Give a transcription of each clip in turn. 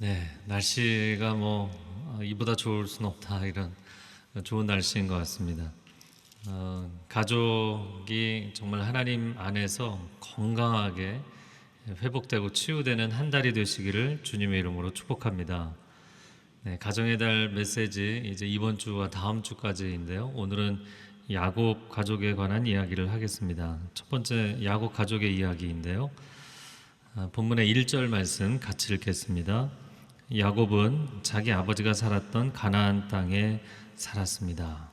네, 날씨가 이보다 좋을 순 없다 이런 좋은 날씨인 것 같습니다. 가족이 정말 하나님 안에서 건강하게 회복되고 치유되는 한 달이 되시기를 주님의 이름으로 축복합니다. 네, 가정의 달 메시지 이제 이번 주와 다음 주까지인데요. 오늘은 야곱 가족에 관한 이야기를 하겠습니다. 첫 번째 야곱 가족의 이야기인데요. 본문의 1절 말씀 같이 읽겠습니다. 야곱은 자기 아버지가 살았던 가나안 땅에 살았습니다.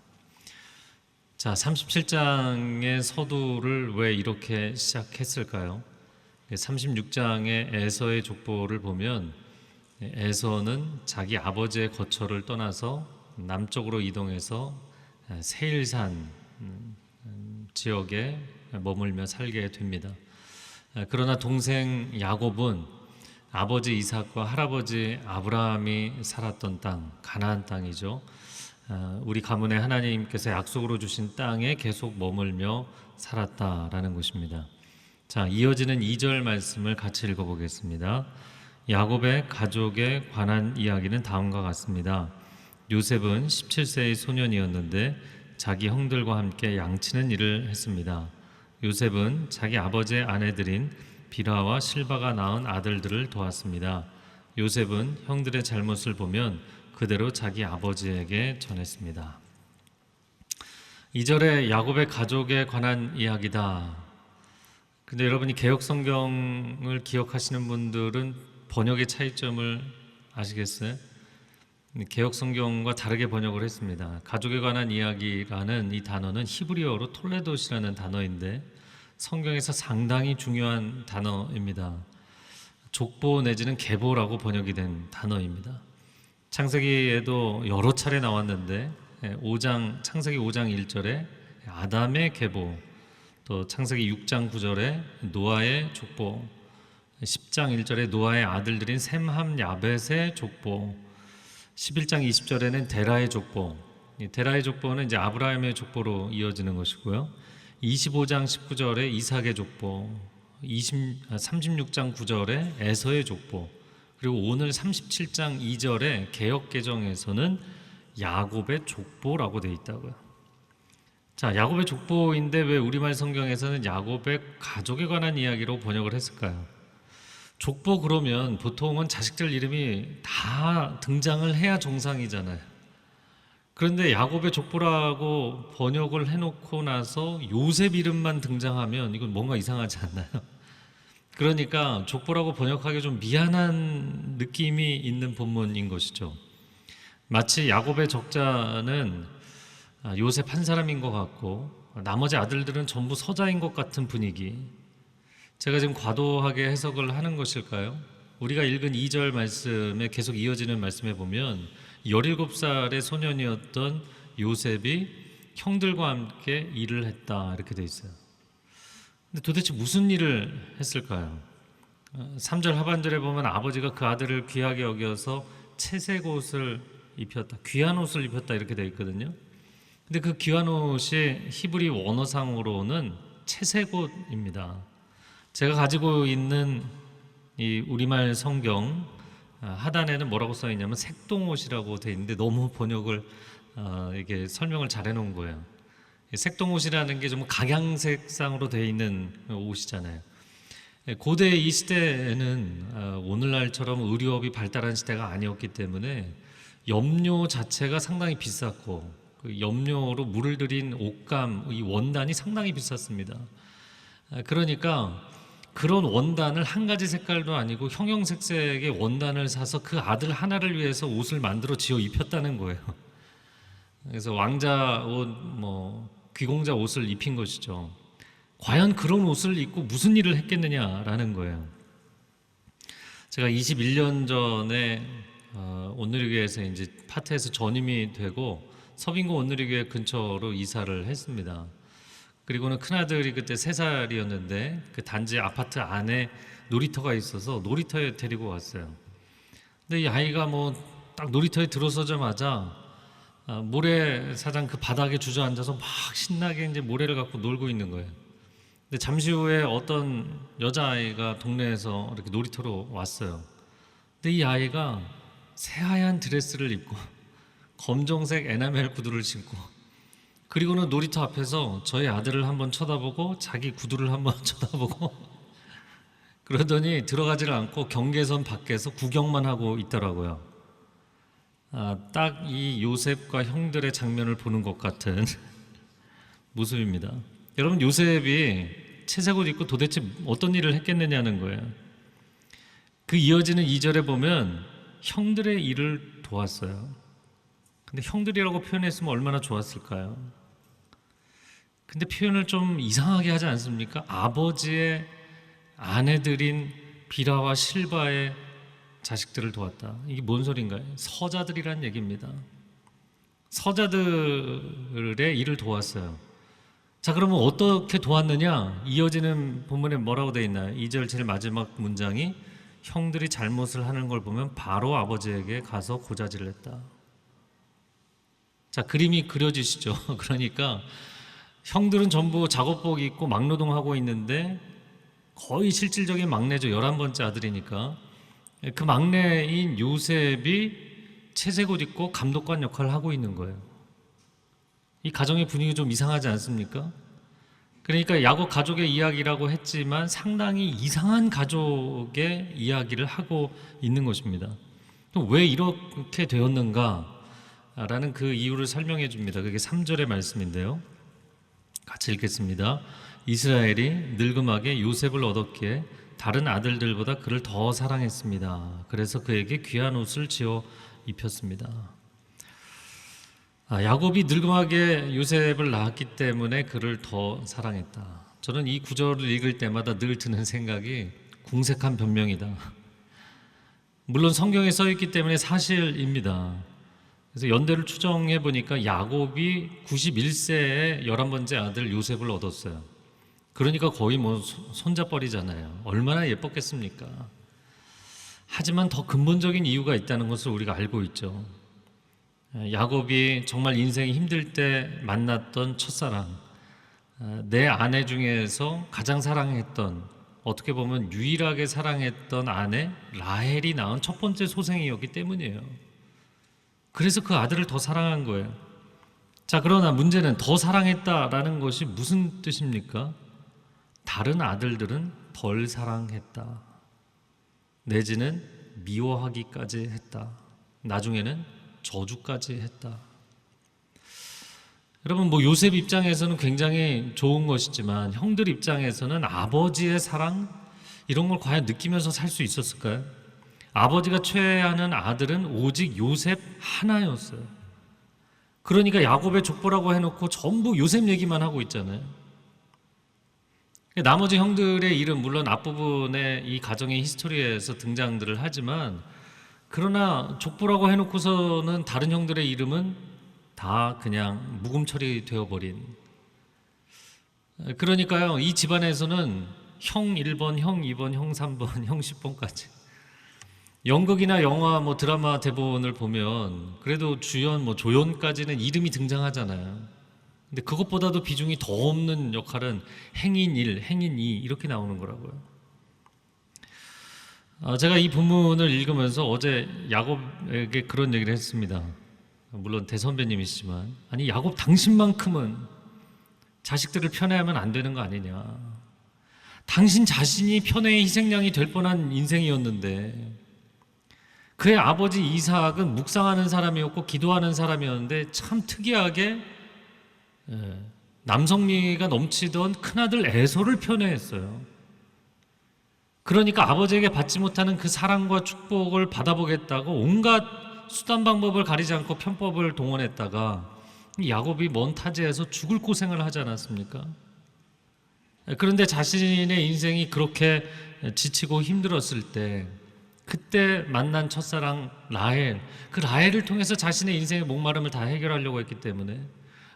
자, 37장의 서두를 왜 이렇게 시작했을까요? 36장의 에서의 족보를 보면 에서는 자기 아버지의 거처를 떠나서 남쪽으로 이동해서 세일산 지역에 머물며 살게 됩니다. 그러나 동생 야곱은 아버지 이삭과 할아버지 아브라함이 살았던 땅, 가나안 땅이죠. 우리 가문에 하나님께서 약속으로 주신 땅에 계속 머물며 살았다라는 것입니다. 자, 이어지는 2절 말씀을 같이 읽어보겠습니다. 야곱의 가족에 관한 이야기는 다음과 같습니다. 요셉은 17세의 소년이었는데 자기 형들과 함께 양치는 일을 했습니다. 요셉은 자기 아버지의 아내들인 비라와 실바가 낳은 아들들을 도왔습니다. 요셉은 형들의 잘못을 보면 그대로 자기 아버지에게 전했습니다. 2절에 야곱의 가족에 관한 이야기다. 근데 여러분이 개역 성경을 기억하시는 분들은 번역의 차이점을 아시겠어요? 개역 성경과 다르게 번역을 했습니다. 가족에 관한 이야기라는 이 단어는 히브리어로 톨레도시라는 단어인데 성경에서 상당히 중요한 단어입니다. 족보 내지는 계보라고 번역이 된 단어입니다. 창세기에도 여러 차례 나왔는데 창세기 5장 1절에 아담의 계보, 또 창세기 6장 9절에 노아의 족보, 10장 1절에 노아의 아들들인 셈, 함, 야벳의 족보, 11장 20절에는 데라의 족보, 데라의 족보는 이제 아브라함의 족보로 이어지는 것이고요. 25장 19절에 이삭의 족보, 36장 9절에 에서의 족보, 그리고 오늘 37장 2절에 개역개정에서는 야곱의 족보라고 되어 있다고요. 자, 야곱의 족보인데 왜 우리말 성경에서는 야곱의 가족에 관한 이야기로 번역을 했을까요? 족보 그러면 보통은 자식들 이름이 다 등장을 해야 정상이잖아요. 그런데 야곱의 족보라고 번역을 해놓고 나서 요셉 이름만 등장하면 이건 뭔가 이상하지 않나요? 그러니까 족보라고 번역하기 좀 미안한 느낌이 있는 본문인 것이죠. 마치 야곱의 적자는 요셉 한 사람인 것 같고 나머지 아들들은 전부 서자인 것 같은 분위기. 제가 지금 과도하게 해석을 하는 것일까요? 우리가 읽은 2절 말씀에 계속 이어지는 말씀에 보면 17살의 소년이었던 요셉이 형들과 함께 일을 했다 이렇게 돼 있어요. 근데 도대체 무슨 일을 했을까요? 3절 하반절에 보면 아버지가 그 아들을 귀하게 여겨서 채색 옷을 입혔다, 귀한 옷을 입혔다 이렇게 돼 있거든요. 근데 그 귀한 옷이 히브리 원어상으로는 채색 옷입니다. 제가 가지고 있는 이 우리말 성경 하단에는 뭐라고 써 있냐면 색동옷이라고 돼 있는데 너무 번역을 이게 설명을 잘 해놓은 거예요. 색동옷이라는 게 좀 각양색상으로 돼 있는 옷이잖아요. 고대 이 시대에는 오늘날처럼 의료업이 발달한 시대가 아니었기 때문에 염료 자체가 상당히 비쌌고 그 염료로 물을 들인 옷감, 이 원단이 상당히 비쌌습니다. 그러니까 그런 원단을 한 가지 색깔도 아니고 형형색색의 원단을 사서 그 아들 하나를 위해서 옷을 만들어 지어 입혔다는 거예요. 그래서 왕자 옷, 귀공자 옷을 입힌 것이죠. 과연 그런 옷을 입고 무슨 일을 했겠느냐라는 거예요. 제가 21년 전에 온누리교회에서 이제 파트에서 전임이 되고 서빙고 온누리교회 근처로 이사를 했습니다. 그리고는 큰아들이 그때 3살이었는데 그 단지 아파트 안에 놀이터가 있어서 놀이터에 데리고 왔어요. 근데 이 아이가 딱 놀이터에 들어서자마자 모래사장 그 바닥에 주저앉아서 막 신나게 이제 모래를 갖고 놀고 있는 거예요. 근데 잠시 후에 어떤 여자아이가 동네에서 이렇게 놀이터로 왔어요. 근데 이 아이가 새하얀 드레스를 입고 검정색 에나멜 구두를 신고, 그리고는 놀이터 앞에서 저희 아들을 한번 쳐다보고 자기 구두를 한번 쳐다보고 그러더니 들어가지를 않고 경계선 밖에서 구경만 하고 있더라고요. 딱 이 요셉과 형들의 장면을 보는 것 같은 모습입니다. 여러분, 요셉이 채색 옷 입고 도대체 어떤 일을 했겠느냐는 거예요. 그 이어지는 2절에 보면 형들의 일을 도왔어요. 근데 형들이라고 표현했으면 얼마나 좋았을까요? 근데 표현을 좀 이상하게 하지 않습니까? 아버지의 아내들인 비라와 실바의 자식들을 도왔다. 이게 뭔 소린가요? 서자들이란 얘기입니다. 서자들의 일을 도왔어요. 자, 그러면 어떻게 도왔느냐? 이어지는 본문에 뭐라고 되어 있나요? 2절 제일 마지막 문장이 형들이 잘못을 하는 걸 보면 바로 아버지에게 가서 고자질을 했다. 자, 그림이 그려지시죠? 그러니까 형들은 전부 작업복 입고 막노동하고 있는데 거의 실질적인 막내죠. 11번째 아들이니까. 그 막내인 요셉이 채색 옷 입고 감독관 역할을 하고 있는 거예요. 이 가정의 분위기 좀 이상하지 않습니까? 그러니까 야곱 가족의 이야기라고 했지만 상당히 이상한 가족의 이야기를 하고 있는 것입니다. 또 왜 이렇게 되었는가? 라는 그 이유를 설명해 줍니다. 그게 3절의 말씀인데요. 같이 읽겠습니다. 이스라엘이 늙음하게 요셉을 얻었기에 다른 아들들보다 그를 더 사랑했습니다. 그래서 그에게 귀한 옷을 지어 입혔습니다. 야곱이 늙음하게 요셉을 낳았기 때문에 그를 더 사랑했다. 저는 이 구절을 읽을 때마다 늘 드는 생각이 궁색한 변명이다. 물론 성경에 써 있기 때문에 사실입니다. 그래서 연대를 추정해 보니까 야곱이 91세에 11번째 아들 요셉을 얻었어요. 그러니까 거의 뭐 손자뻘이잖아요. 얼마나 예뻤겠습니까? 하지만 더 근본적인 이유가 있다는 것을 우리가 알고 있죠. 야곱이 정말 인생이 힘들 때 만났던 첫사랑, 내 아내 중에서 가장 사랑했던, 어떻게 보면 유일하게 사랑했던 아내 라헬이 낳은 첫 번째 소생이었기 때문이에요. 그래서 그 아들을 더 사랑한 거예요. 자, 그러나 문제는 더 사랑했다라는 것이 무슨 뜻입니까? 다른 아들들은 덜 사랑했다. 내지는 미워하기까지 했다. 나중에는 저주까지 했다. 여러분, 뭐 요셉 입장에서는 굉장히 좋은 것이지만 형들 입장에서는 아버지의 사랑 이런 걸 과연 느끼면서 살 수 있었을까요? 아버지가 최애하는 아들은 오직 요셉 하나였어요. 그러니까 야곱의 족보라고 해놓고 전부 요셉 얘기만 하고 있잖아요. 나머지 형들의 이름, 물론 앞부분에 이 가정의 히스토리에서 등장들을 하지만, 그러나 족보라고 해놓고서는 다른 형들의 이름은 다 그냥 묵음 처리되어 버린. 그러니까요, 이 집안에서는 형 1번, 형 2번, 형 3번, 형 10번까지. 연극이나 영화, 뭐 드라마 대본을 보면 그래도 주연, 뭐 조연까지는 이름이 등장하잖아요. 근데 그것보다도 비중이 더 없는 역할은 행인 1, 행인 2 이렇게 나오는 거라고요. 제가 이 본문을 읽으면서 어제 야곱에게 그런 얘기를 했습니다. 물론 대선배님이시지만, 아니 야곱 당신만큼은 자식들을 편애하면 안 되는 거 아니냐. 당신 자신이 편애의 희생양이 될 뻔한 인생이었는데, 그의 아버지 이삭은 묵상하는 사람이었고 기도하는 사람이었는데 참 특이하게 남성미가 넘치던 큰아들 에서를 편애했어요. 그러니까 아버지에게 받지 못하는 그 사랑과 축복을 받아보겠다고 온갖 수단 방법을 가리지 않고 편법을 동원했다가 야곱이 먼 타지에서 죽을 고생을 하지 않았습니까? 그런데 자신의 인생이 그렇게 지치고 힘들었을 때 그때 만난 첫사랑 라헬, 그 라헬을 통해서 자신의 인생의 목마름을 다 해결하려고 했기 때문에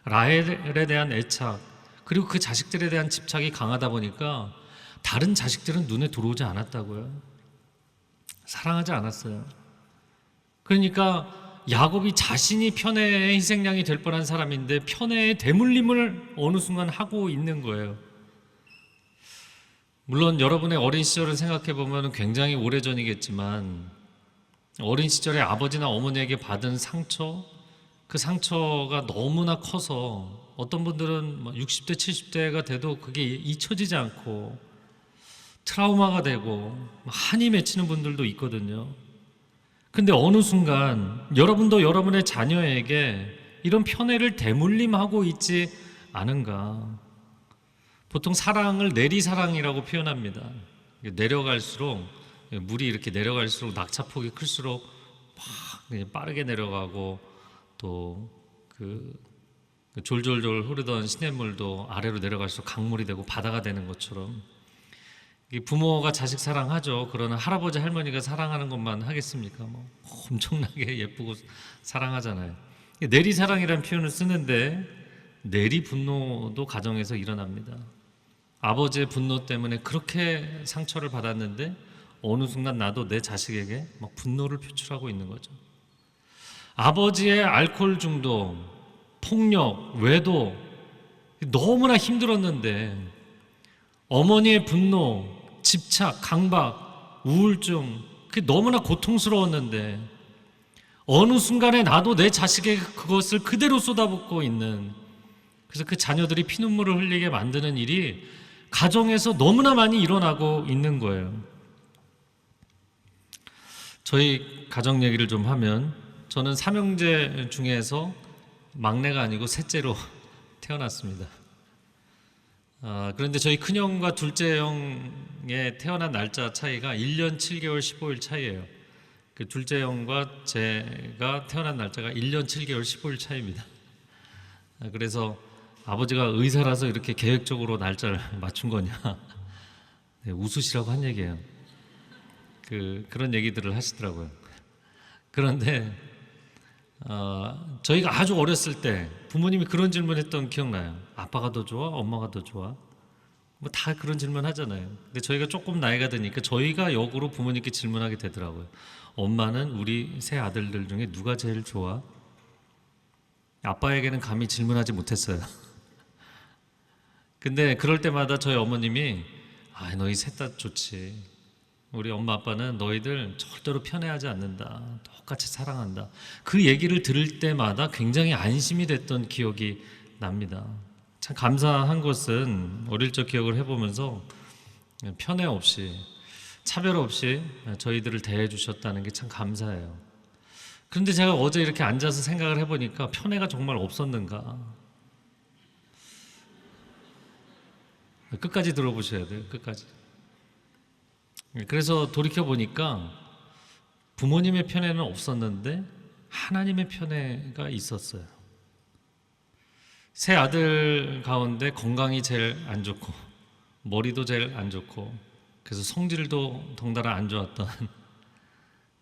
라헬에 대한 애착, 그리고 그 자식들에 대한 집착이 강하다 보니까 다른 자식들은 눈에 들어오지 않았다고요. 사랑하지 않았어요. 그러니까 야곱이 자신이 편애의 희생양이 될 뻔한 사람인데 편애의 대물림을 어느 순간 하고 있는 거예요. 물론 여러분의 어린 시절을 생각해 보면 굉장히 오래전이겠지만 어린 시절에 아버지나 어머니에게 받은 상처, 그 상처가 너무나 커서 어떤 분들은 60대, 70대가 돼도 그게 잊혀지지 않고 트라우마가 되고 한이 맺히는 분들도 있거든요. 근데 어느 순간 여러분도 여러분의 자녀에게 이런 편애를 대물림하고 있지 않은가. 보통 사랑을 내리사랑이라고 표현합니다. 내려갈수록, 물이 이렇게 내려갈수록 낙차폭이 클수록 막 빠르게 내려가고, 또 그 졸졸졸 흐르던 시냇물도 아래로 내려갈수록 강물이 되고 바다가 되는 것처럼, 부모가 자식 사랑하죠. 그러나 할아버지 할머니가 사랑하는 것만 하겠습니까? 엄청나게 예쁘고 사랑하잖아요. 내리사랑이라는 표현을 쓰는데 내리 분노도 가정에서 일어납니다. 아버지의 분노 때문에 그렇게 상처를 받았는데 어느 순간 나도 내 자식에게 막 분노를 표출하고 있는 거죠. 아버지의 알코올 중독, 폭력, 외도 너무나 힘들었는데 어머니의 분노, 집착, 강박, 우울증, 그게 너무나 고통스러웠는데 어느 순간에 나도 내 자식에게 그것을 그대로 쏟아붓고 있는, 그래서 그 자녀들이 피눈물을 흘리게 만드는 일이 가정에서 너무나 많이 일어나고 있는 거예요. 저희 가정 얘기를 좀 하면, 저는 삼형제 중에서 막내가 아니고 셋째로 태어났습니다. 그런데 저희 큰형과 둘째 형의 태어난 날짜 차이가 1년 7개월 15일 차이예요. 그 둘째 형과 제가 태어난 날짜가 1년 7개월 15일 차이입니다. 그래서 아버지가 의사라서 이렇게 계획적으로 날짜를 맞춘 거냐, 네, 웃으시라고 한 얘기예요. 그런 얘기들을 하시더라고요. 그런데 저희가 아주 어렸을 때 부모님이 그런 질문했던 기억나요. 아빠가 더 좋아? 엄마가 더 좋아? 다 그런 질문 하잖아요. 근데 저희가 조금 나이가 드니까 저희가 역으로 부모님께 질문하게 되더라고요. 엄마는 우리 세 아들들 중에 누가 제일 좋아? 아빠에게는 감히 질문하지 못했어요. 근데 그럴 때마다 저희 어머님이 너희 셋 다 좋지. 우리 엄마 아빠는 너희들 절대로 편애하지 않는다. 똑같이 사랑한다. 그 얘기를 들을 때마다 굉장히 안심이 됐던 기억이 납니다. 참 감사한 것은 어릴 적 기억을 해보면서 편애 없이, 차별 없이 저희들을 대해 주셨다는 게 참 감사해요. 그런데 제가 어제 이렇게 앉아서 생각을 해보니까 편애가 정말 없었는가? 끝까지 들어보셔야 돼요. 끝까지. 그래서 돌이켜보니까 부모님의 편애는 없었는데 하나님의 편애가 있었어요. 세 아들 가운데 건강이 제일 안 좋고 머리도 제일 안 좋고 그래서 성질도 덩달아 안 좋았던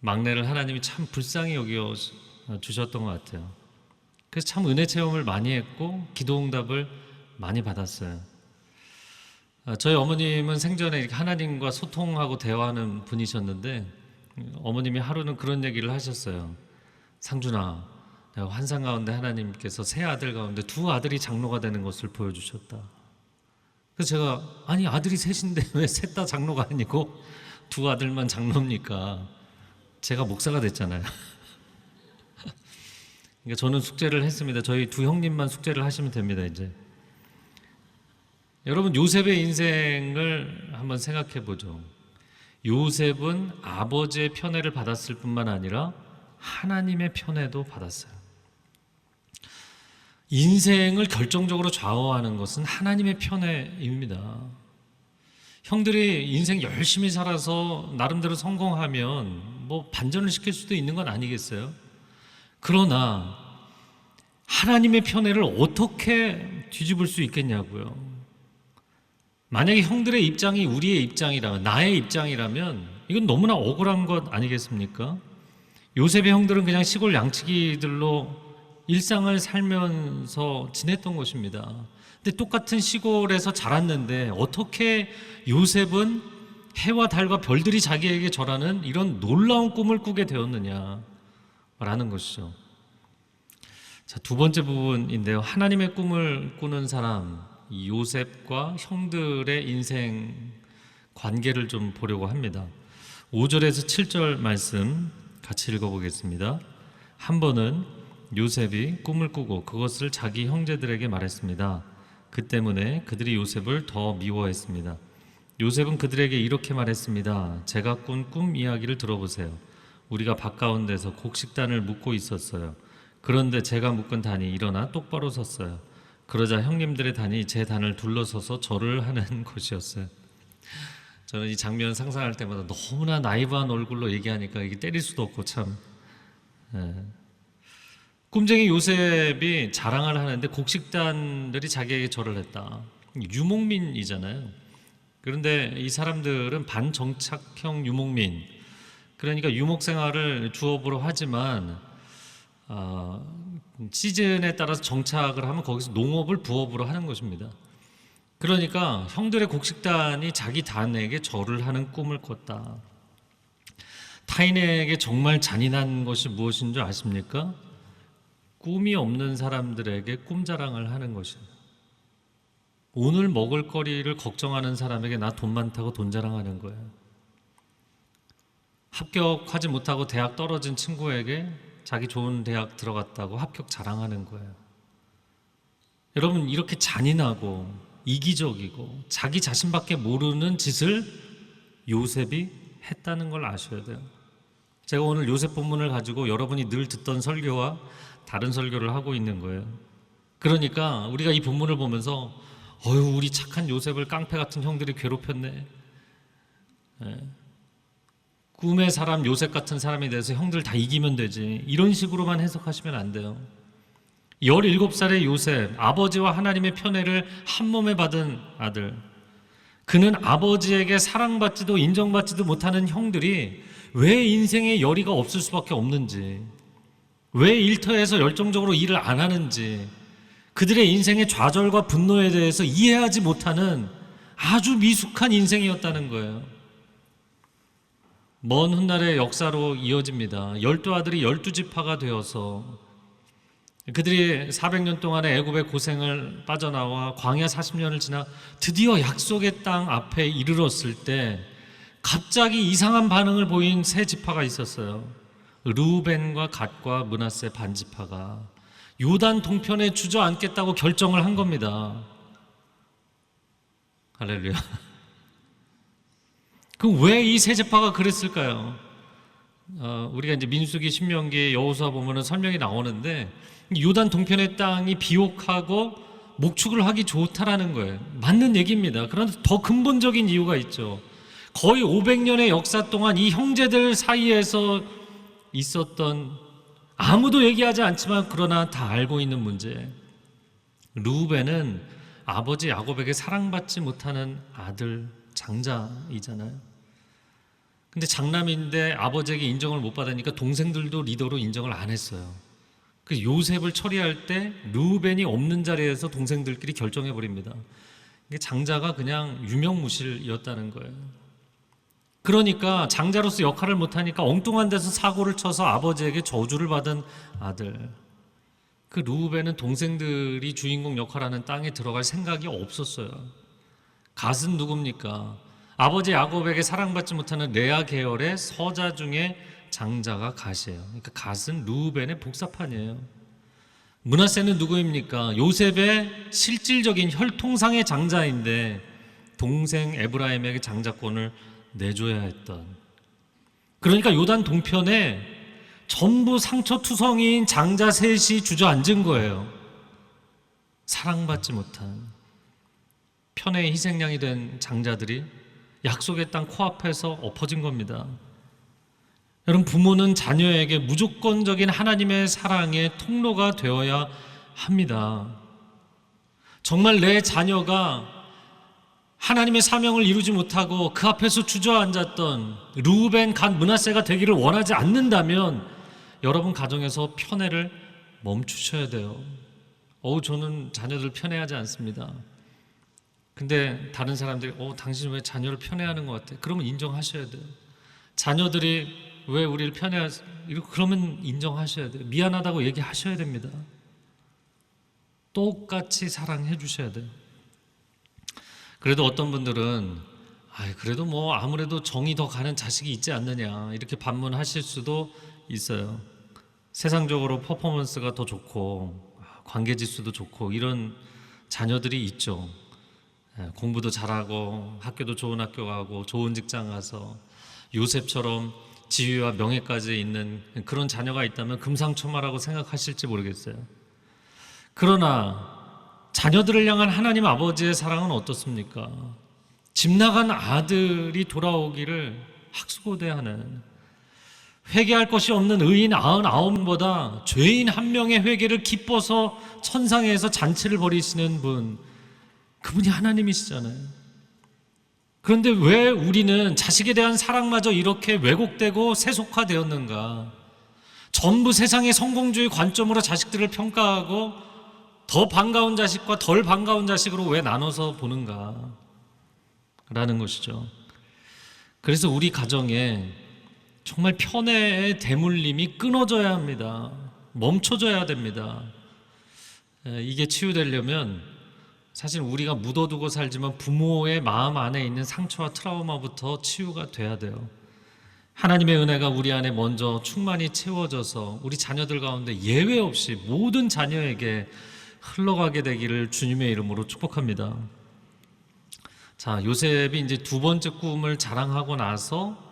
막내를 하나님이 참 불쌍히 여겨 주셨던 것 같아요. 그래서 참 은혜 체험을 많이 했고 기도 응답을 많이 받았어요. 저희 어머님은 생전에 이렇게 하나님과 소통하고 대화하는 분이셨는데 어머님이 하루는 그런 얘기를 하셨어요. 상준아, 내가 환상 가운데 하나님께서 세 아들 가운데 두 아들이 장로가 되는 것을 보여주셨다. 그래서 제가 아니 아들이 셋인데 왜 셋 다 장로가 아니고 두 아들만 장로입니까? 제가 목사가 됐잖아요. 그러니까 저는 숙제를 했습니다. 저희 두 형님만 숙제를 하시면 됩니다. 이제 여러분 요셉의 인생을 한번 생각해 보죠. 요셉은 아버지의 편애를 받았을 뿐만 아니라 하나님의 편애도 받았어요. 인생을 결정적으로 좌우하는 것은 하나님의 편애입니다. 형들이 인생 열심히 살아서 나름대로 성공하면 반전을 시킬 수도 있는 건 아니겠어요? 그러나 하나님의 편애를 어떻게 뒤집을 수 있겠냐고요. 만약에 형들의 입장이 우리의 입장이라면, 나의 입장이라면 이건 너무나 억울한 것 아니겠습니까? 요셉의 형들은 그냥 시골 양치기들로 일상을 살면서 지냈던 것입니다. 근데 똑같은 시골에서 자랐는데 어떻게 요셉은 해와 달과 별들이 자기에게 절하는 이런 놀라운 꿈을 꾸게 되었느냐라는 것이죠. 자, 두 번째 부분인데요. 하나님의 꿈을 꾸는 사람, 이 요셉과 형들의 인생 관계를 좀 보려고 합니다. 5절에서 7절 말씀 같이 읽어보겠습니다. 한 번은 요셉이 꿈을 꾸고 그것을 자기 형제들에게 말했습니다. 그 때문에 그들이 요셉을 더 미워했습니다. 요셉은 그들에게 이렇게 말했습니다. 제가 꾼 꿈 이야기를 들어보세요. 우리가 바깥 데서 곡식단을 묶고 있었어요. 그런데 제가 묶은 단이 일어나 똑바로 섰어요. 그러자 형님들의 단이 제 단을 둘러서서 절을 하는 것이었어요. 저는 이 장면 상상할 때마다 너무나 나이브한 얼굴로 얘기하니까 이게 때릴 수도 없고 참. 꿈쟁이 요셉이 자랑을 하는데 곡식단들이 자기에게 절을 했다. 유목민이잖아요. 그런데 이 사람들은 반정착형 유목민, 그러니까 유목 생활을 주업으로 하지만 시즌에 따라서 정착을 하면 거기서 농업을 부업으로 하는 것입니다. 그러니까 형들의 곡식단이 자기 단에게 절을 하는 꿈을 꿨다. 타인에게 정말 잔인한 것이 무엇인 줄 아십니까? 꿈이 없는 사람들에게 꿈자랑을 하는 것이에요. 오늘 먹을 거리를 걱정하는 사람에게 나 돈 많다고 돈 자랑하는 거예요. 합격하지 못하고 대학 떨어진 친구에게 자기 좋은 대학 들어갔다고 합격 자랑하는 거예요. 여러분, 이렇게 잔인하고 이기적이고 자기 자신밖에 모르는 짓을 요셉이 했다는 걸 아셔야 돼요. 제가 오늘 요셉 본문을 가지고 여러분이 늘 듣던 설교와 다른 설교를 하고 있는 거예요. 그러니까 우리가 이 본문을 보면서 우리 착한 요셉을 깡패 같은 형들이 괴롭혔네. 꿈의 사람 요셉 같은 사람에 대해서 형들 다 이기면 되지. 이런 식으로만 해석하시면 안 돼요. 17살의 요셉, 아버지와 하나님의 편애를 한 몸에 받은 아들. 그는 아버지에게 사랑받지도 인정받지도 못하는 형들이 왜 인생에 열의가 없을 수밖에 없는지, 왜 일터에서 열정적으로 일을 안 하는지, 그들의 인생의 좌절과 분노에 대해서 이해하지 못하는 아주 미숙한 인생이었다는 거예요. 먼 훗날의 역사로 이어집니다. 12아들이 12지파가 되어서 그들이 400년 동안의 애굽의 고생을 빠져나와 광야 40년을 지나 드디어 약속의 땅 앞에 이르렀을 때 갑자기 이상한 반응을 보인 세 지파가 있었어요. 르우벤과 갓과 므낫세 반지파가 요단 동편에 주저앉겠다고 결정을 한 겁니다. 할렐루야. 그럼 왜 이 세 지파가 그랬을까요? 우리가 이제 민수기, 신명기, 여호수아 보면은 설명이 나오는데 요단 동편의 땅이 비옥하고 목축을 하기 좋다라는 거예요. 맞는 얘기입니다. 그런데 더 근본적인 이유가 있죠. 거의 500년의 역사 동안 이 형제들 사이에서 있었던, 아무도 얘기하지 않지만 그러나 다 알고 있는 문제. 르우벤은 아버지 야곱에게 사랑받지 못하는 아들 장자이잖아요. 근데 장남인데 아버지에게 인정을 못 받으니까 동생들도 리더로 인정을 안 했어요. 그 요셉을 처리할 때 르우벤이 없는 자리에서 동생들끼리 결정해 버립니다. 이게 장자가 그냥 유명무실이었다는 거예요. 그러니까 장자로서 역할을 못하니까 엉뚱한 데서 사고를 쳐서 아버지에게 저주를 받은 아들. 그 르우벤은 동생들이 주인공 역할하는 땅에 들어갈 생각이 없었어요. 갓은 누굽니까? 아버지 야곱에게 사랑받지 못하는 레아 계열의 서자 중에 장자가 갓이에요. 그러니까 갓은 르우벤의 복사판이에요. 므낫세는 누구입니까? 요셉의 실질적인 혈통상의 장자인데 동생 에브라임에게 장자권을 내줘야 했던. 그러니까 요단 동편에 전부 상처투성이인 장자 셋이 주저앉은 거예요. 사랑받지 못한 편의 희생양이 된 장자들이 약속의 땅 코앞에서 엎어진 겁니다. 여러분, 부모는 자녀에게 무조건적인 하나님의 사랑의 통로가 되어야 합니다. 정말 내 자녀가 하나님의 사명을 이루지 못하고 그 앞에서 주저앉았던 르우벤, 갓, 므낫세가 되기를 원하지 않는다면 여러분 가정에서 편애를 멈추셔야 돼요. 저는 자녀들 편애하지 않습니다. 근데 다른 사람들이 당신 왜 자녀를 편애하는 것 같아? 그러면 인정하셔야 돼요. 자녀들이 왜 우리를 편애하지? 그러면 인정하셔야 돼요. 미안하다고 얘기하셔야 됩니다. 똑같이 사랑해 주셔야 돼요. 그래도 어떤 분들은 그래도 아무래도 정이 더 가는 자식이 있지 않느냐 이렇게 반문하실 수도 있어요. 세상적으로 퍼포먼스가 더 좋고 관계 지수도 좋고 이런 자녀들이 있죠. 공부도 잘하고 학교도 좋은 학교 가고 좋은 직장 가서 요셉처럼 지위와 명예까지 있는 그런 자녀가 있다면 금상첨화라고 생각하실지 모르겠어요. 그러나 자녀들을 향한 하나님 아버지의 사랑은 어떻습니까? 집 나간 아들이 돌아오기를 학수고대하는, 회개할 것이 없는 의인 99보다 죄인 한 명의 회개를 기뻐서 천상에서 잔치를 벌이시는 분, 그분이 하나님이시잖아요. 그런데 왜 우리는 자식에 대한 사랑마저 이렇게 왜곡되고 세속화되었는가? 전부 세상의 성공주의 관점으로 자식들을 평가하고 더 반가운 자식과 덜 반가운 자식으로 왜 나눠서 보는가? 라는 것이죠. 그래서 우리 가정에 정말 편애의 대물림이 끊어져야 합니다. 멈춰져야 됩니다. 이게 치유되려면 사실 우리가 묻어두고 살지만 부모의 마음 안에 있는 상처와 트라우마부터 치유가 돼야 돼요. 하나님의 은혜가 우리 안에 먼저 충만히 채워져서 우리 자녀들 가운데 예외 없이 모든 자녀에게 흘러가게 되기를 주님의 이름으로 축복합니다. 자, 요셉이 이제 두 번째 꿈을 자랑하고 나서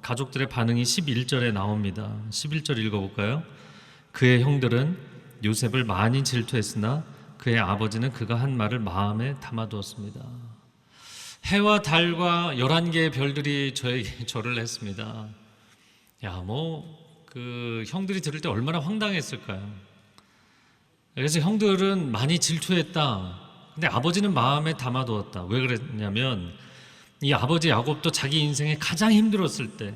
가족들의 반응이 11절에 나옵니다. 11절 읽어볼까요? 그의 형들은 요셉을 많이 질투했으나 그의 아버지는 그가 한 말을 마음에 담아두었습니다. 해와 달과 11개의 별들이 저에게 절을 했습니다. 그 형들이 들을 때 얼마나 황당했을까요? 그래서 형들은 많이 질투했다. 근데 아버지는 마음에 담아두었다. 왜 그랬냐면 이 아버지 야곱도 자기 인생에 가장 힘들었을 때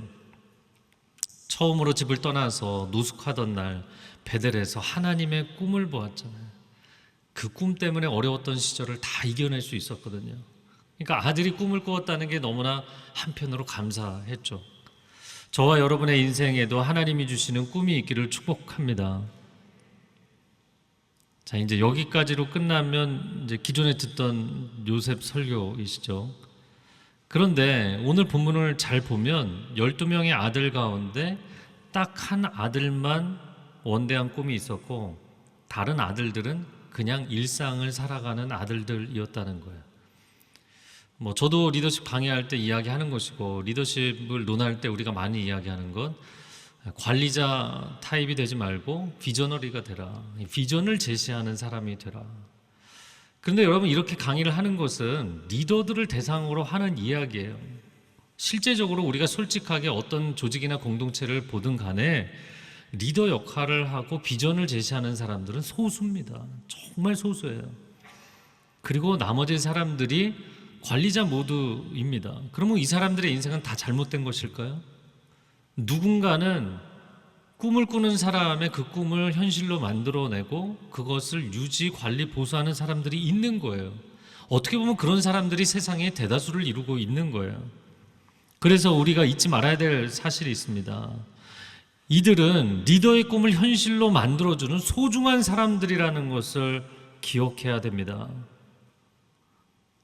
처음으로 집을 떠나서 노숙하던 날 베델에서 하나님의 꿈을 보았잖아요. 그 꿈 때문에 어려웠던 시절을 다 이겨낼 수 있었거든요. 그러니까 아들이 꿈을 꾸었다는 게 너무나 한편으로 감사했죠. 저와 여러분의 인생에도 하나님이 주시는 꿈이 있기를 축복합니다. 자, 이제 여기까지로 끝나면 이제 기존에 듣던 요셉 설교이시죠. 그런데 오늘 본문을 잘 보면 12명의 아들 가운데 딱 한 아들만 원대한 꿈이 있었고 다른 아들들은 그냥 일상을 살아가는 아들들이었다는 거예요. 저도 리더십 강의할 때 이야기하는 것이고 리더십을 논할 때 우리가 많이 이야기하는 건 관리자 타입이 되지 말고 비저너리가 되라. 비전을 제시하는 사람이 되라. 그런데 여러분, 이렇게 강의를 하는 것은 리더들을 대상으로 하는 이야기예요. 실제적으로 우리가 솔직하게 어떤 조직이나 공동체를 보든 간에 리더 역할을 하고 비전을 제시하는 사람들은 소수입니다. 정말 소수예요. 그리고 나머지 사람들이 관리자 모두입니다. 그러면 이 사람들의 인생은 다 잘못된 것일까요? 누군가는 꿈을 꾸는 사람의 그 꿈을 현실로 만들어내고 그것을 유지, 관리, 보수하는 사람들이 있는 거예요. 어떻게 보면 그런 사람들이 세상에 대다수를 이루고 있는 거예요. 그래서 우리가 잊지 말아야 될 사실이 있습니다. 이들은 리더의 꿈을 현실로 만들어주는 소중한 사람들이라는 것을 기억해야 됩니다.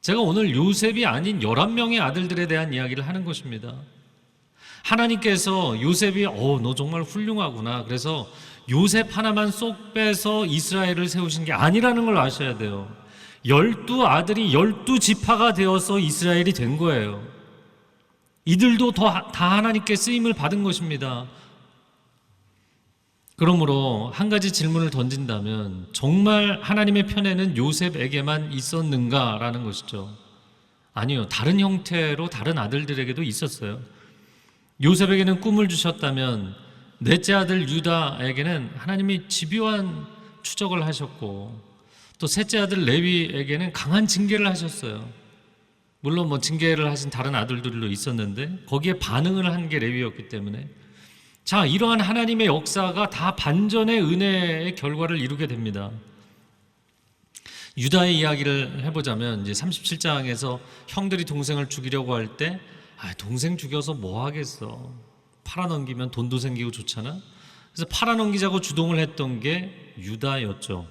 제가 오늘 요셉이 아닌 11명의 아들들에 대한 이야기를 하는 것입니다. 하나님께서 요셉이 너 정말 훌륭하구나, 그래서 요셉 하나만 쏙 빼서 이스라엘을 세우신 게 아니라는 걸 아셔야 돼요. 12아들이 12지파가 되어서 이스라엘이 된 거예요. 이들도 다 하나님께 쓰임을 받은 것입니다. 그러므로 한 가지 질문을 던진다면 정말 하나님의 편에는 요셉에게만 있었는가라는 것이죠. 아니요, 다른 형태로 다른 아들들에게도 있었어요. 요셉에게는 꿈을 주셨다면 넷째 아들 유다에게는 하나님이 집요한 추적을 하셨고, 또 셋째 아들 레위에게는 강한 징계를 하셨어요. 물론 징계를 하신 다른 아들들도 있었는데 거기에 반응을 한 게 레위였기 때문에, 자, 이러한 하나님의 역사가 다 반전의 은혜의 결과를 이루게 됩니다. 유다의 이야기를 해보자면 이제 37장에서 형들이 동생을 죽이려고 할 때 동생 죽여서 뭐 하겠어, 팔아넘기면 돈도 생기고 좋잖아. 그래서 팔아넘기자고 주동을 했던 게 유다였죠.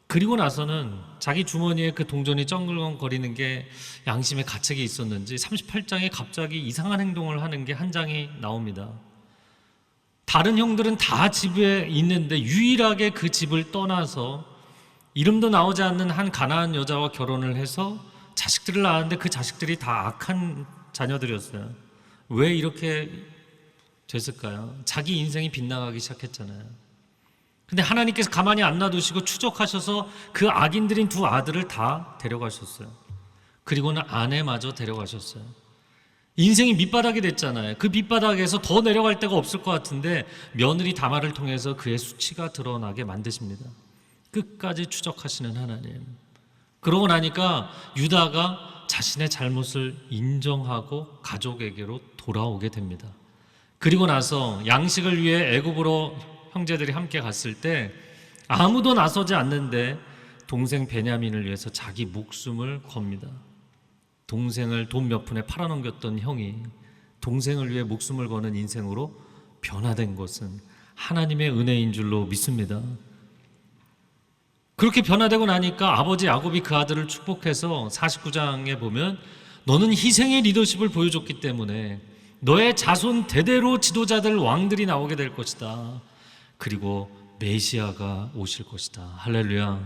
그리고 나서는 자기 주머니에 그 동전이 쩡글거리는 게 양심의 가책이 있었는지 38장에 갑자기 이상한 행동을 하는 게 한 장이 나옵니다. 다른 형들은 다 집에 있는데 유일하게 그 집을 떠나서 이름도 나오지 않는 한 가나안 여자와 결혼을 해서 자식들을 낳았는데 그 자식들이 다 악한 자녀들이었어요. 왜 이렇게 됐을까요? 자기 인생이 빗나가기 시작했잖아요. 근데 하나님께서 가만히 안 놔두시고 추적하셔서 그 악인들인 두 아들을 다 데려가셨어요. 그리고는 아내마저 데려가셨어요. 인생이 밑바닥이 됐잖아요. 그 밑바닥에서 더 내려갈 데가 없을 것 같은데 며느리 다말을 통해서 그의 수치가 드러나게 만드십니다. 끝까지 추적하시는 하나님. 그러고 나니까 유다가 자신의 잘못을 인정하고 가족에게로 돌아오게 됩니다. 그리고 나서 양식을 위해 애굽으로 형제들이 함께 갔을 때 아무도 나서지 않는데 동생 베냐민을 위해서 자기 목숨을 겁니다. 동생을 돈 몇 푼에 팔아넘겼던 형이 동생을 위해 목숨을 거는 인생으로 변화된 것은 하나님의 은혜인 줄로 믿습니다. 그렇게 변화되고 나니까 아버지 야곱이 그 아들을 축복해서 49장에 보면 너는 희생의 리더십을 보여줬기 때문에 너의 자손 대대로 지도자들 왕들이 나오게 될 것이다. 그리고 메시아가 오실 것이다. 할렐루야.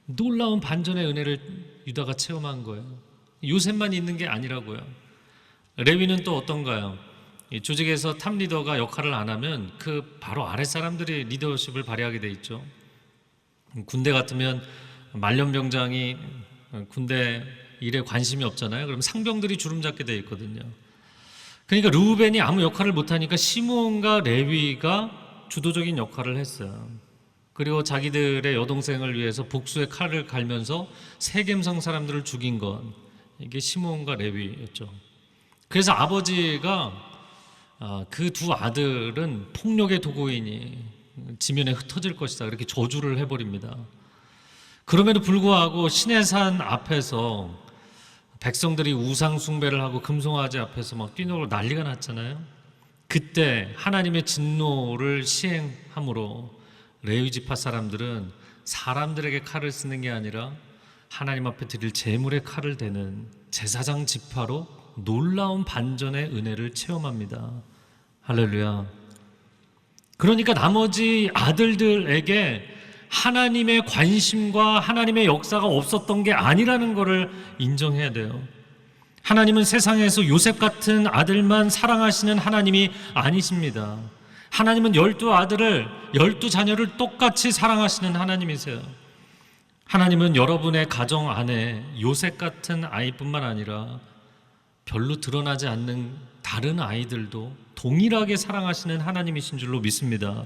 놀라운 반전의 은혜를 유다가 체험한 거예요. 요셉만 있는 게 아니라고요. 레위는 또 어떤가요? 이 조직에서 탑 리더가 역할을 안 하면 그 바로 아랫 사람들이 리더십을 발휘하게 돼 있죠. 군대 같으면 말년병장이 군대 일에 관심이 없잖아요. 그럼 상병들이 주름 잡게 돼 있거든요. 그러니까 르우벤이 아무 역할을 못하니까 시므온과 레위가 주도적인 역할을 했어요. 그리고 자기들의 여동생을 위해서 복수의 칼을 갈면서 세겜성 사람들을 죽인 건 이게 시므온과 레위였죠. 그래서 아버지가 그 두 아들은 폭력의 도구이니 지면에 흩어질 것이다 이렇게 저주를 해버립니다. 그럼에도 불구하고 시내산 앞에서 백성들이 우상 숭배를 하고 금송아지 앞에서 막 뛰놀고 난리가 났잖아요. 그때 하나님의 진노를 시행함으로 레위 지파 사람들은 사람들에게 칼을 쓰는 게 아니라 하나님 앞에 드릴 제물의 칼을 대는 제사장 지파로 놀라운 반전의 은혜를 체험합니다. 할렐루야. 그러니까 나머지 아들들에게 하나님의 관심과 하나님의 역사가 없었던 게 아니라는 것을 인정해야 돼요. 하나님은 세상에서 요셉 같은 아들만 사랑하시는 하나님이 아니십니다. 하나님은 12아들을 12자녀를 똑같이 사랑하시는 하나님이세요. 하나님은 여러분의 가정 안에 요셉 같은 아이뿐만 아니라 별로 드러나지 않는 다른 아이들도 동일하게 사랑하시는 하나님이신 줄로 믿습니다.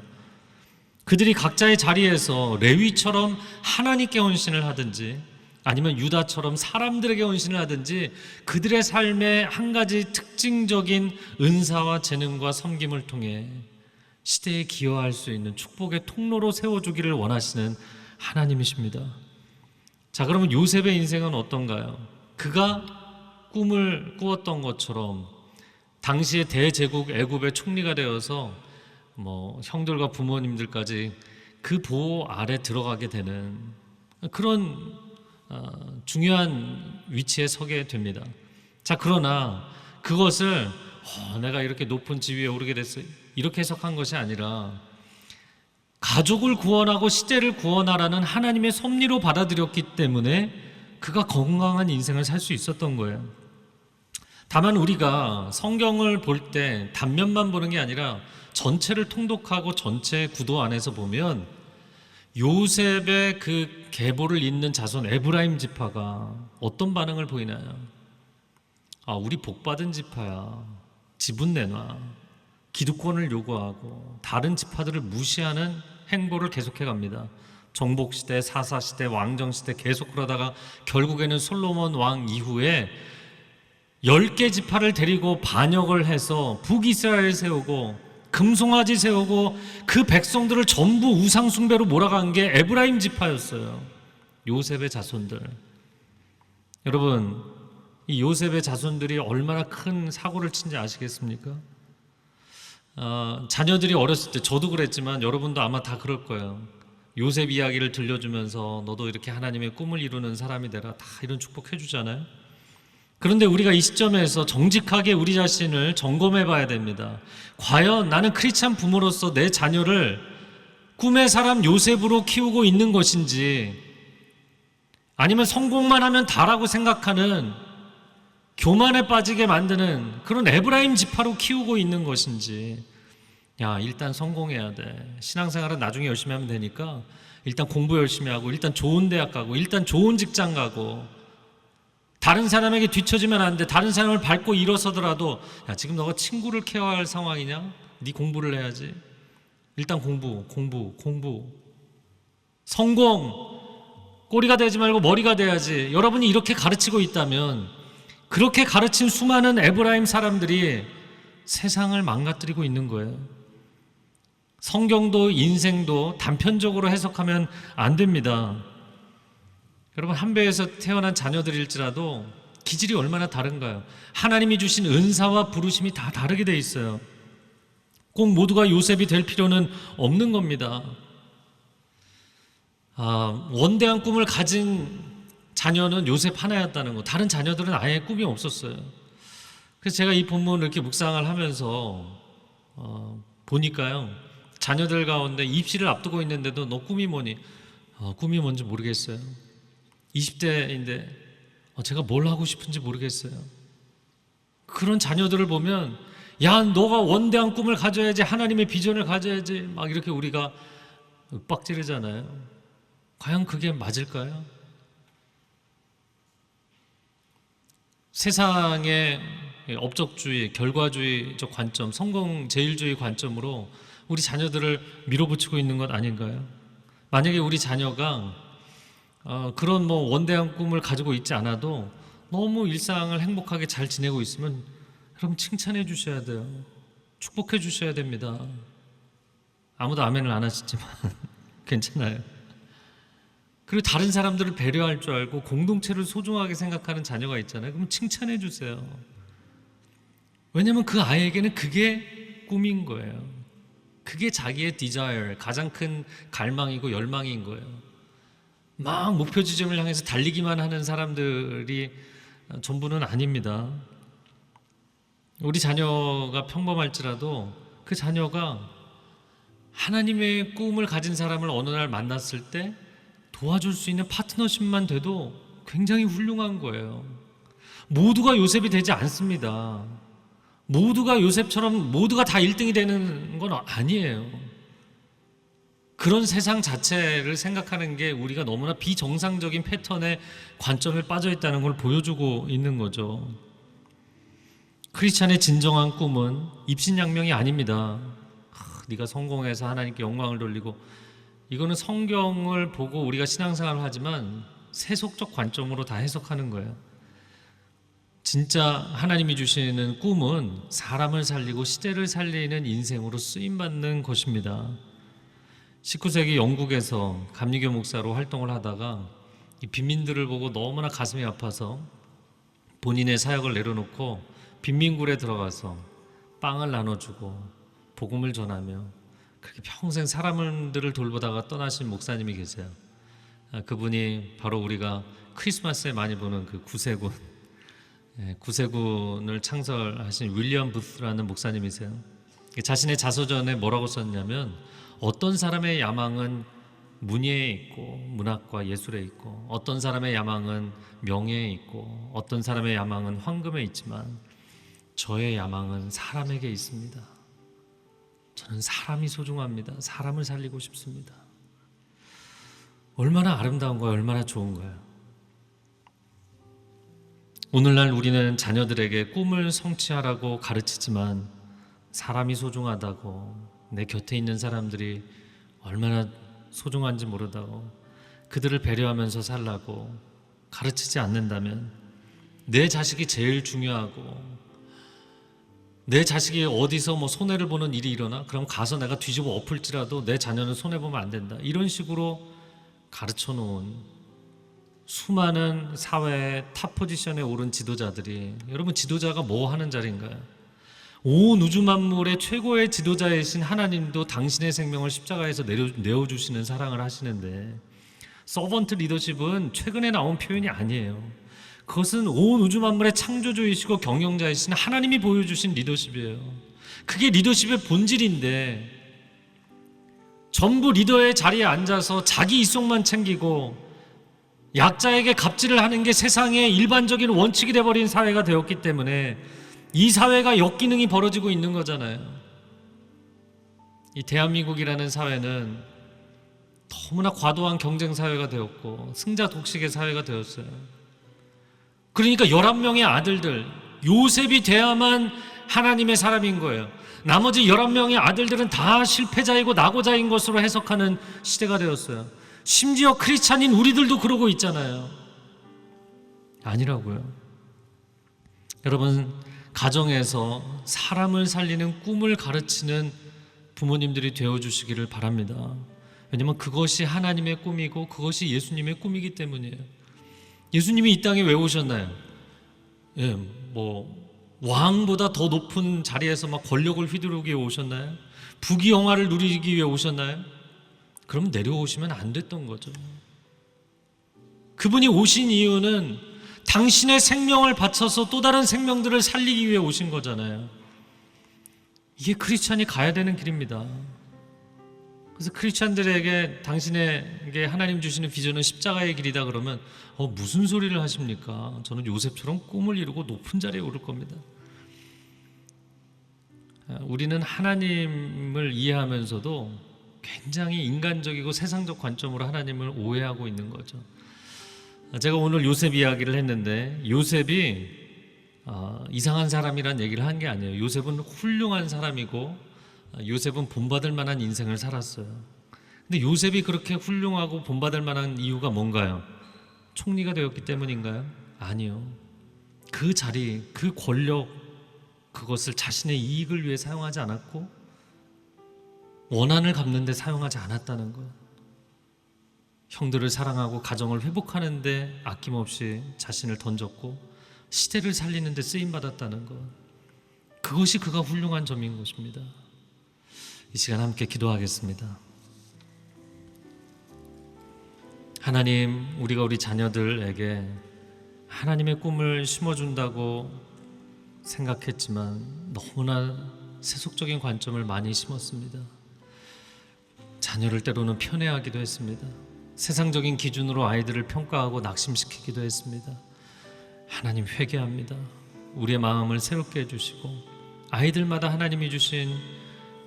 그들이 각자의 자리에서 레위처럼 하나님께 헌신을 하든지 아니면 유다처럼 사람들에게 헌신을 하든지 그들의 삶의 한 가지 특징적인 은사와 재능과 섬김을 통해 시대에 기여할 수 있는 축복의 통로로 세워주기를 원하시는 하나님이십니다. 자, 그러면 요셉의 인생은 어떤가요? 그가 꿈을 꾸었던 것처럼 당시의 대제국 애굽의 총리가 되어서 형들과 부모님들까지 그 보호 아래 들어가게 되는 그런 중요한 위치에 서게 됩니다. 자, 그러나 그것을 내가 이렇게 높은 지위에 오르게 됐어 이렇게 해석한 것이 아니라 가족을 구원하고 시대를 구원하라는 하나님의 섭리로 받아들였기 때문에 그가 건강한 인생을 살 수 있었던 거예요. 다만 우리가 성경을 볼 때 단면만 보는 게 아니라 전체를 통독하고 전체 구도 안에서 보면 요셉의 그 계보를 잇는 자손 에브라임 지파가 어떤 반응을 보이나요? 우리 복받은 지파야. 지분 내놔. 기득권을 요구하고 다른 지파들을 무시하는 행보를 계속해 갑니다. 정복시대, 사사시대, 왕정시대 계속 그러다가 결국에는 솔로몬 왕 이후에 10개 지파를 데리고 반역을 해서 북이스라엘 세우고 금송아지 세우고 그 백성들을 전부 우상숭배로 몰아간 게 에브라임 지파였어요. 요셉의 자손들. 여러분, 이 요셉의 자손들이 얼마나 큰 사고를 친지 아시겠습니까? 자녀들이 어렸을 때 저도 그랬지만 여러분도 아마 다 그럴 거예요. 요셉 이야기를 들려주면서 너도 이렇게 하나님의 꿈을 이루는 사람이 되라 다 이런 축복해 주잖아요. 그런데 우리가 이 시점에서 정직하게 우리 자신을 점검해 봐야 됩니다. 과연 나는 크리스찬 부모로서 내 자녀를 꿈의 사람 요셉으로 키우고 있는 것인지, 아니면 성공만 하면 다라고 생각하는 교만에 빠지게 만드는 그런 에브라임 지파로 키우고 있는 것인지. 야, 일단 성공해야 돼. 신앙생활은 나중에 열심히 하면 되니까 일단 공부 열심히 하고, 일단 좋은 대학 가고, 일단 좋은 직장 가고, 다른 사람에게 뒤처지면 안 돼. 다른 사람을 밟고 일어서더라도, 야, 지금 너가 친구를 케어할 상황이냐? 네 공부를 해야지. 일단 공부. 성공. 꼬리가 되지 말고 머리가 돼야지. 여러분이 이렇게 가르치고 있다면, 그렇게 가르친 수많은 에브라임 사람들이 세상을 망가뜨리고 있는 거예요. 성경도 인생도 단편적으로 해석하면 안 됩니다. 여러분, 한 배에서 태어난 자녀들일지라도 기질이 얼마나 다른가요? 하나님이 주신 은사와 부르심이 다 다르게 돼 있어요. 꼭 모두가 요셉이 될 필요는 없는 겁니다. 원대한 꿈을 가진 자녀는 요셉 하나였다는 거. 다른 자녀들은 아예 꿈이 없었어요. 그래서 제가 이 본문을 이렇게 묵상을 하면서 보니까요, 자녀들 가운데 입시를 앞두고 있는데도 너 꿈이 뭐니? 꿈이 뭔지 모르겠어요. 20대인데 제가 뭘 하고 싶은지 모르겠어요. 그런 자녀들을 보면, 야, 너가 원대한 꿈을 가져야지, 하나님의 비전을 가져야지, 막 이렇게 우리가 윽박지르잖아요. 과연 그게 맞을까요? 세상의 업적주의, 결과주의적 관점, 성공 제일주의 관점으로 우리 자녀들을 밀어붙이고 있는 것 아닌가요? 만약에 우리 자녀가 그런 원대한 꿈을 가지고 있지 않아도 너무 일상을 행복하게 잘 지내고 있으면 여러분 칭찬해 주셔야 돼요. 축복해 주셔야 됩니다. 아무도 아멘을 안 하시지만 괜찮아요. 그리고 다른 사람들을 배려할 줄 알고 공동체를 소중하게 생각하는 자녀가 있잖아요. 그럼 칭찬해 주세요. 왜냐하면 그 아이에게는 그게 꿈인 거예요. 그게 자기의 desire, 가장 큰 갈망이고 열망인 거예요. 막 목표 지점을 향해서 달리기만 하는 사람들이 전부는 아닙니다. 우리 자녀가 평범할지라도 그 자녀가 하나님의 꿈을 가진 사람을 어느 날 만났을 때 도와줄 수 있는 파트너십만 돼도 굉장히 훌륭한 거예요. 모두가 요셉이 되지 않습니다. 모두가 요셉처럼 모두가 다 1등이 되는 건 아니에요. 그런 세상 자체를 생각하는 게 우리가 너무나 비정상적인 패턴의 관점에 빠져 있다는 걸 보여주고 있는 거죠. 크리스찬의 진정한 꿈은 입신양명이 아닙니다. 네가 성공해서 하나님께 영광을 돌리고, 이거는 성경을 보고 우리가 신앙생활을 하지만 세속적 관점으로 다 해석하는 거예요. 진짜 하나님이 주시는 꿈은 사람을 살리고 시대를 살리는 인생으로 쓰임받는 것입니다. 19세기 영국에서 감리교 목사로 활동을 하다가 이 빈민들을 보고 너무나 가슴이 아파서 본인의 사역을 내려놓고 빈민굴에 들어가서 빵을 나눠주고 복음을 전하며 그렇게 평생 사람들을 돌보다가 떠나신 목사님이 계세요. 그분이 바로 우리가 크리스마스에 많이 보는 그 구세군을 창설하신 윌리엄 부스라는 목사님이세요. 자신의 자서전에 뭐라고 썼냐면, 어떤 사람의 야망은 문예에 있고 문학과 예술에 있고, 어떤 사람의 야망은 명예에 있고, 어떤 사람의 야망은 황금에 있지만 저의 야망은 사람에게 있습니다. 저는 사람이 소중합니다. 사람을 살리고 싶습니다. 얼마나 아름다운 거예요. 얼마나 좋은 거예요. 오늘날 우리는 자녀들에게 꿈을 성취하라고 가르치지만 사람이 소중하다고, 내 곁에 있는 사람들이 얼마나 소중한지 모르다고, 그들을 배려하면서 살라고 가르치지 않는다면, 내 자식이 제일 중요하고, 내 자식이 어디서 손해를 보는 일이 일어나? 그럼 가서 내가 뒤집어 엎을지라도 내 자녀는 손해보면 안 된다. 이런 식으로 가르쳐 놓은 수많은 사회의 탑 포지션에 오른 지도자들이, 여러분, 지도자가 뭐 하는 자리인가요? 온 우주 만물의 최고의 지도자이신 하나님도 당신의 생명을 십자가에서 내어주시는 사랑을 하시는데, 서번트 리더십은 최근에 나온 표현이 아니에요. 그것은 온 우주 만물의 창조주이시고 경영자이신 하나님이 보여주신 리더십이에요. 그게 리더십의 본질인데 전부 리더의 자리에 앉아서 자기 이속만 챙기고 약자에게 갑질을 하는 게 세상의 일반적인 원칙이 돼버린 사회가 되었기 때문에 이 사회가 역기능이 벌어지고 있는 거잖아요. 이 대한민국이라는 사회는 너무나 과도한 경쟁 사회가 되었고 승자 독식의 사회가 되었어요. 그러니까 11명의 아들들, 요셉이 돼야만 하나님의 사람인 거예요. 나머지 11명의 아들들은 다 실패자이고 낙오자인 것으로 해석하는 시대가 되었어요. 심지어 크리스찬인 우리들도 그러고 있잖아요. 아니라고요. 여러분, 가정에서 사람을 살리는 꿈을 가르치는 부모님들이 되어주시기를 바랍니다. 왜냐하면 그것이 하나님의 꿈이고 그것이 예수님의 꿈이기 때문이에요. 예수님이 이 땅에 왜 오셨나요? 왕보다 더 높은 자리에서 막 권력을 휘두르기 위해 오셨나요? 부귀영화를 누리기 위해 오셨나요? 그럼 내려오시면 안 됐던 거죠. 그분이 오신 이유는 당신의 생명을 바쳐서 또 다른 생명들을 살리기 위해 오신 거잖아요. 이게 크리스찬이 가야 되는 길입니다. 그래서 크리스찬들에게 당신에게 하나님 주시는 비전은 십자가의 길이다 그러면 무슨 소리를 하십니까? 저는 요셉처럼 꿈을 이루고 높은 자리에 오를 겁니다. 우리는 하나님을 이해하면서도 굉장히 인간적이고 세상적 관점으로 하나님을 오해하고 있는 거죠. 제가 오늘 요셉 이야기를 했는데 요셉이 이상한 사람이란 얘기를 한 게 아니에요. 요셉은 훌륭한 사람이고 요셉은 본받을 만한 인생을 살았어요. 근데 요셉이 그렇게 훌륭하고 본받을 만한 이유가 뭔가요? 총리가 되었기 때문인가요? 아니요. 그 자리, 그 권력, 그것을 자신의 이익을 위해 사용하지 않았고 원한을 갚는 데 사용하지 않았다는 거예요. 형들을 사랑하고 가정을 회복하는 데 아낌없이 자신을 던졌고 시대를 살리는 데 쓰임받았다는 것, 그것이 그가 훌륭한 점인 것입니다. 이 시간 함께 기도하겠습니다. 하나님, 우리가 우리 자녀들에게 하나님의 꿈을 심어준다고 생각했지만 너무나 세속적인 관점을 많이 심었습니다. 자녀를 때로는 편애하기도 했습니다. 세상적인 기준으로 아이들을 평가하고 낙심시키기도 했습니다. 하나님, 회개합니다. 우리의 마음을 새롭게 해주시고 아이들마다 하나님이 주신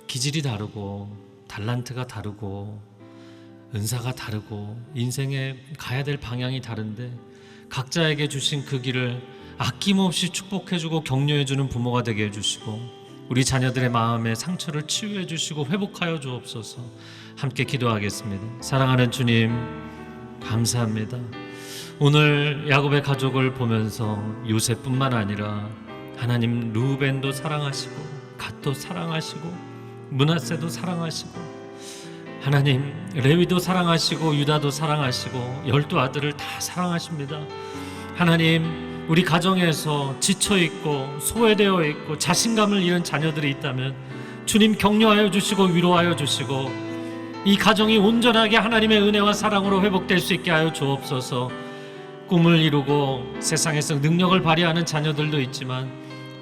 기질이 다르고 달란트가 다르고 은사가 다르고 인생에 가야 될 방향이 다른데 각자에게 주신 그 길을 아낌없이 축복해주고 격려해주는 부모가 되게 해주시고 우리 자녀들의 마음의 상처를 치유해 주시고 회복하여 주옵소서. 함께 기도하겠습니다. 사랑하는 주님, 감사합니다. 오늘 야곱의 가족을 보면서 요셉뿐만 아니라 하나님 루벤도 사랑하시고 갓도 사랑하시고 므낫세도 사랑하시고 하나님 레위도 사랑하시고 유다도 사랑하시고 12 아들을 다 사랑하십니다. 하나님, 우리 가정에서 지쳐있고 소외되어 있고 자신감을 잃은 자녀들이 있다면 주님 격려하여 주시고 위로하여 주시고 이 가정이 온전하게 하나님의 은혜와 사랑으로 회복될 수 있게 하여 주옵소서. 꿈을 이루고 세상에서 능력을 발휘하는 자녀들도 있지만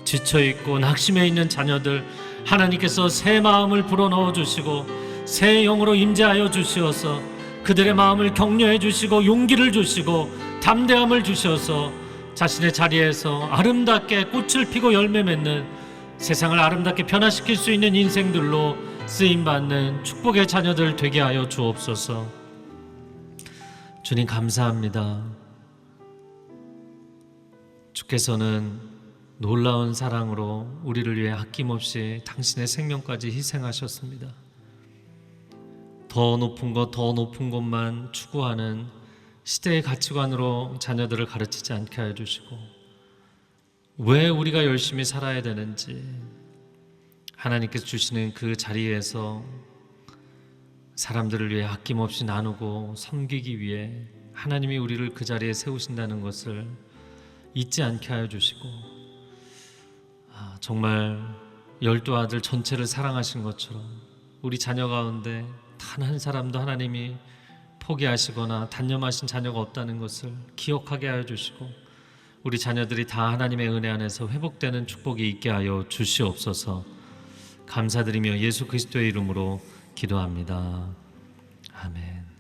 지쳐있고 낙심해 있는 자녀들, 하나님께서 새 마음을 불어넣어 주시고 새 영으로 임재하여 주시어서 그들의 마음을 격려해 주시고 용기를 주시고 담대함을 주셔서 자신의 자리에서 아름답게 꽃을 피고 열매 맺는, 세상을 아름답게 변화시킬 수 있는 인생들로 쓰임받는 축복의 자녀들 되게 하여 주옵소서. 주님 감사합니다. 주께서는 놀라운 사랑으로 우리를 위해 아낌없이 당신의 생명까지 희생하셨습니다. 더 높은 것, 더 높은 것만 추구하는 시대의 가치관으로 자녀들을 가르치지 않게 해주시고 왜 우리가 열심히 살아야 되는지 하나님께서 주시는 그 자리에서 사람들을 위해 아낌없이 나누고 섬기기 위해 하나님이 우리를 그 자리에 세우신다는 것을 잊지 않게 하여 주시고 정말 12 아들 전체를 사랑하신 것처럼 우리 자녀 가운데 단 한 사람도 하나님이 포기하시거나 단념하신 자녀가 없다는 것을 기억하게 하여 주시고 우리 자녀들이 다 하나님의 은혜 안에서 회복되는 축복이 있게 하여 주시옵소서. 감사드리며 예수 그리스도의 이름으로 기도합니다. 아멘.